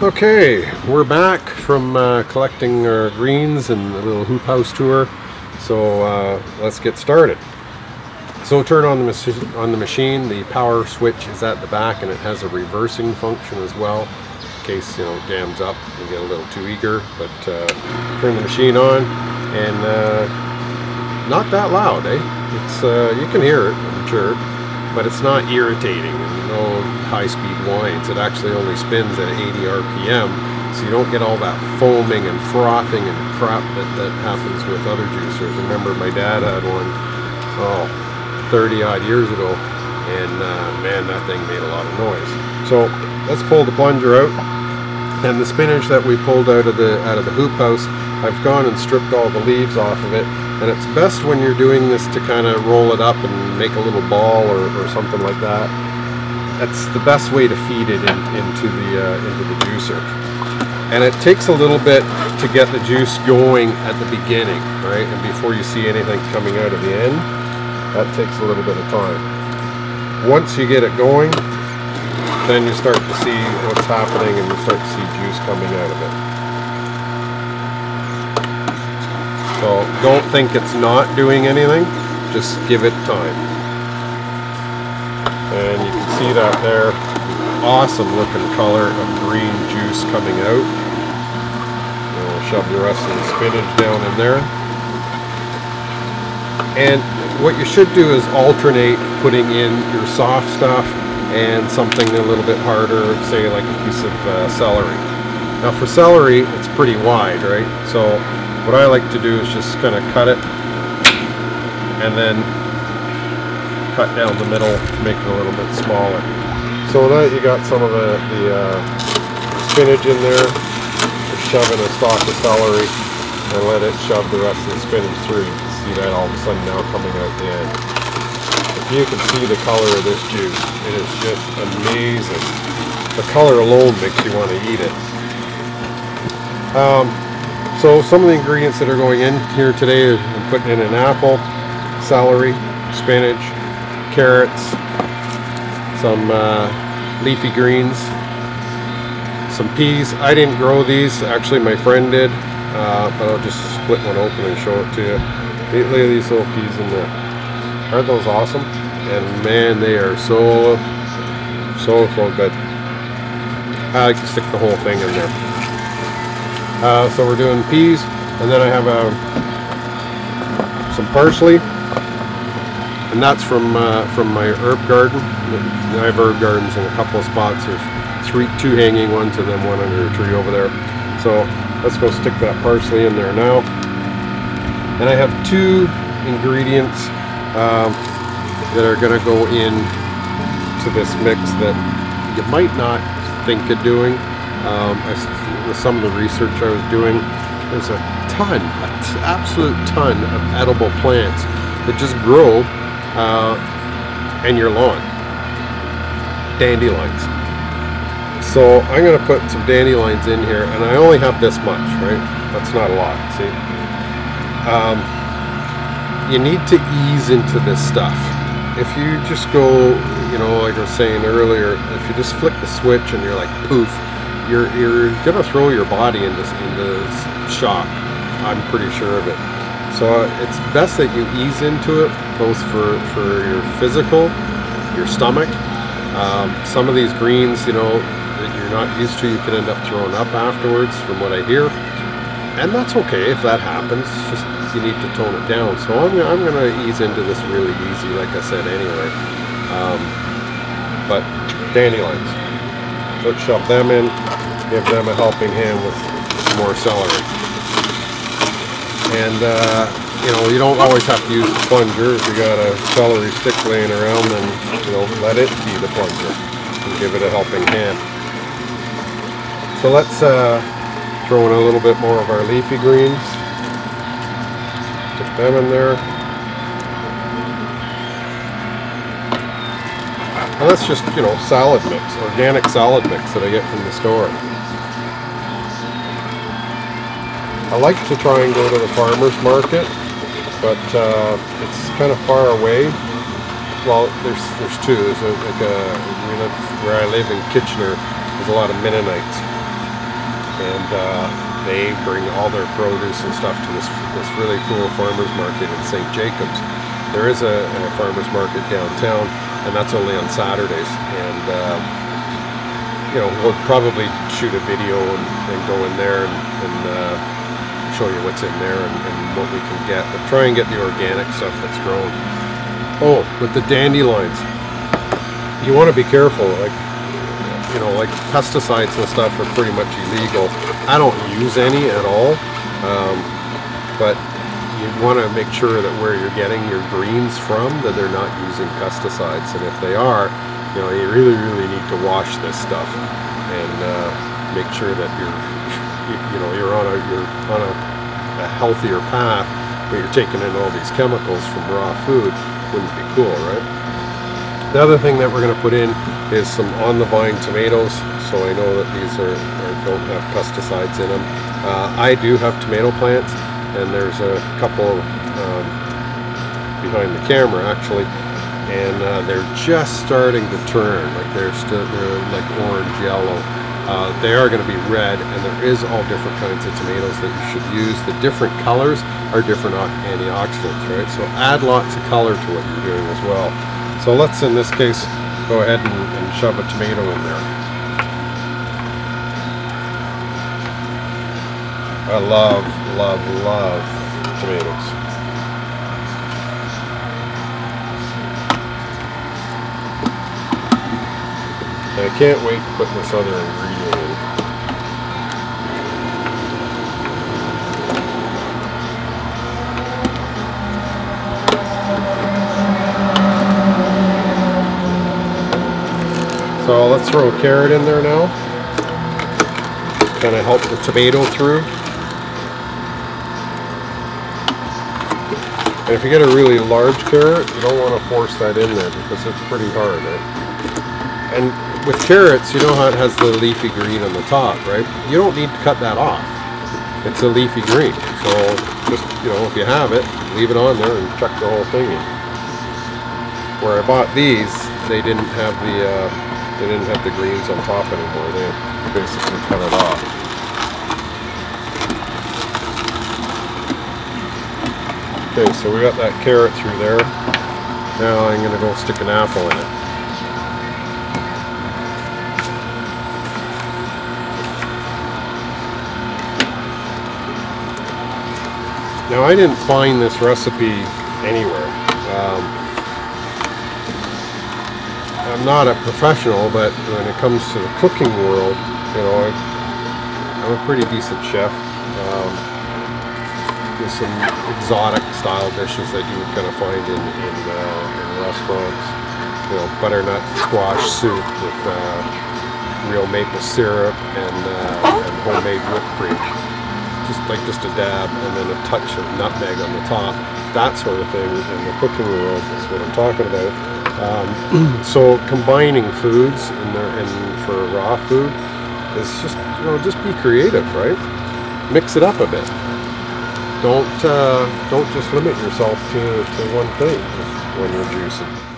Okay, we're back from collecting our greens and a little hoop house tour. So let's get started. So turn on the machine. The power switch is at the back, and it has a reversing function as well, in case it jams up. You get a little too eager. But turn the machine on, and not that loud, eh? It's you can hear it, I'm sure, but it's not irritating. No high-speed whines. It actually only spins at 80 RPM, so you don't get all that foaming and frothing and crap that happens with other juicers. Remember, my dad had one 30 odd years ago, and man, that thing made a lot of noise. So let's pull the plunger out, and the spinach that we pulled out of the hoop house, I've gone and stripped all the leaves off of it. And it's best when you're doing this to kind of roll it up and make a little ball or something like that. That's the best way to feed it into the juicer. And it takes a little bit to get the juice going at the beginning, right? And before you see anything coming out of the end, that takes a little bit of time. Once you get it going, then you start to see what's happening, and you start to see juice coming out of it. So don't think it's not doing anything, just give it time. And you can see that there, awesome looking color of green juice coming out. And we'll shove the rest of the spinach down in there. And what you should do is alternate putting in your soft stuff and something a little bit harder, say like a piece of celery. Now for celery, it's pretty wide, right? So what I like to do is just kind of cut it and then cut down the middle to make it a little bit smaller. So that you got some of the spinach in there, just shove in a stalk of celery and let it shove the rest of the spinach through. You can see that all of a sudden now coming out the end. If you can see the color of this juice, it is just amazing. The color alone makes you want to eat it. So some of the ingredients that are going in here today, I'm putting in an apple, celery, spinach, carrots, some leafy greens, some peas. I didn't grow these, actually my friend did, but I'll just split one open and show it to you. Look at these little peas in there. Aren't those awesome? And man, they are so good. I like to stick the whole thing in there. So we're doing peas, and then I have some parsley, and that's from my herb garden. I have herb gardens in a couple of spots. There's two hanging ones and then one under a tree over there. So let's go stick that parsley in there now. And I have two ingredients that are going to go in to this mix that you might not think of doing. With some of the research I was doing, there's an absolute ton of edible plants that just grow in your lawn. Dandelions. So I'm going to put some dandelions in here, and I only have this much, right? That's not a lot, see? You need to ease into this stuff. If you just go, like I was saying earlier, if you just flick the switch and you're like, poof, you're gonna throw your body into shock. I'm pretty sure of it. So it's best that you ease into it, both for your physical, your stomach. Some of these greens, that you're not used to, you can end up throwing up afterwards, from what I hear, and that's okay if that happens. Just you need to tone it down. So I'm gonna ease into this really easy, like I said anyway. But dandelions, let's shove them in. Give them a helping hand with some more celery. And you don't always have to use the plunger. If you got a celery stick laying around, then let it be the plunger and give it a helping hand. So let's throw in a little bit more of our leafy greens. Stick them in there. And that's just, salad mix, organic salad mix that I get from the store. I like to try and go to the farmer's market, but it's kind of far away. Well, there's two. There's where I live in Kitchener, there's a lot of Mennonites. and they bring all their produce and stuff to this really cool farmers market in St. Jacobs. There is a farmers market downtown, and that's only on Saturdays. And you know, we'll probably shoot a video and go in there and show you what's in there and what we can get. But try and get the organic stuff that's grown. Oh, with the dandelions, you want to be careful. Like, you know, like pesticides and stuff are pretty much illegal. I don't use any at all, but you want to make sure that where you're getting your greens from, that they're not using pesticides. And if they are, you know, you really need to wash this stuff and make sure that you're on a healthier path, but you're taking in all these chemicals from raw food. Wouldn't be cool, right? The other thing that we're going to put in is some on-the-vine tomatoes, so I know that these don't have pesticides in them. I do have tomato plants, and there's a couple behind the camera actually, and they're just starting to turn. Like they're like orange yellow. They are going to be red, and there is all different kinds of tomatoes that you should use. The different colors are different antioxidants, right? So add lots of color to what you're doing as well. So let's, in this case, go ahead and shove a tomato in there. I love tomatoes. And I can't wait to put this other ingredient in. So let's throw a carrot in there now. Kind of help the tomato through. And if you get a really large carrot, you don't want to force that in there because it's pretty hard, right? And with carrots, you know how it has the leafy green on the top, right? You don't need to cut that off. It's a leafy green. So just, you know, if you have it, leave it on there and chuck the whole thing in. Where I bought these, they didn't have the greens on top anymore. They basically cut it off. Okay, so we got that carrot through there. Now I'm going to go stick an apple in it. Now I didn't find this recipe anywhere. I'm not a professional, but when it comes to the cooking world, you know, I'm a pretty decent chef. There's some exotic style dishes that you would kind of find in restaurants. You know, butternut squash soup with real maple syrup and homemade whipped cream. Just a dab, and then a touch of nutmeg on the top. That sort of thing in the cooking world is what I'm talking about. So combining foods for raw food is just, you know, just be creative, right? Mix it up a bit. Don't just limit yourself to one thing when you're juicing.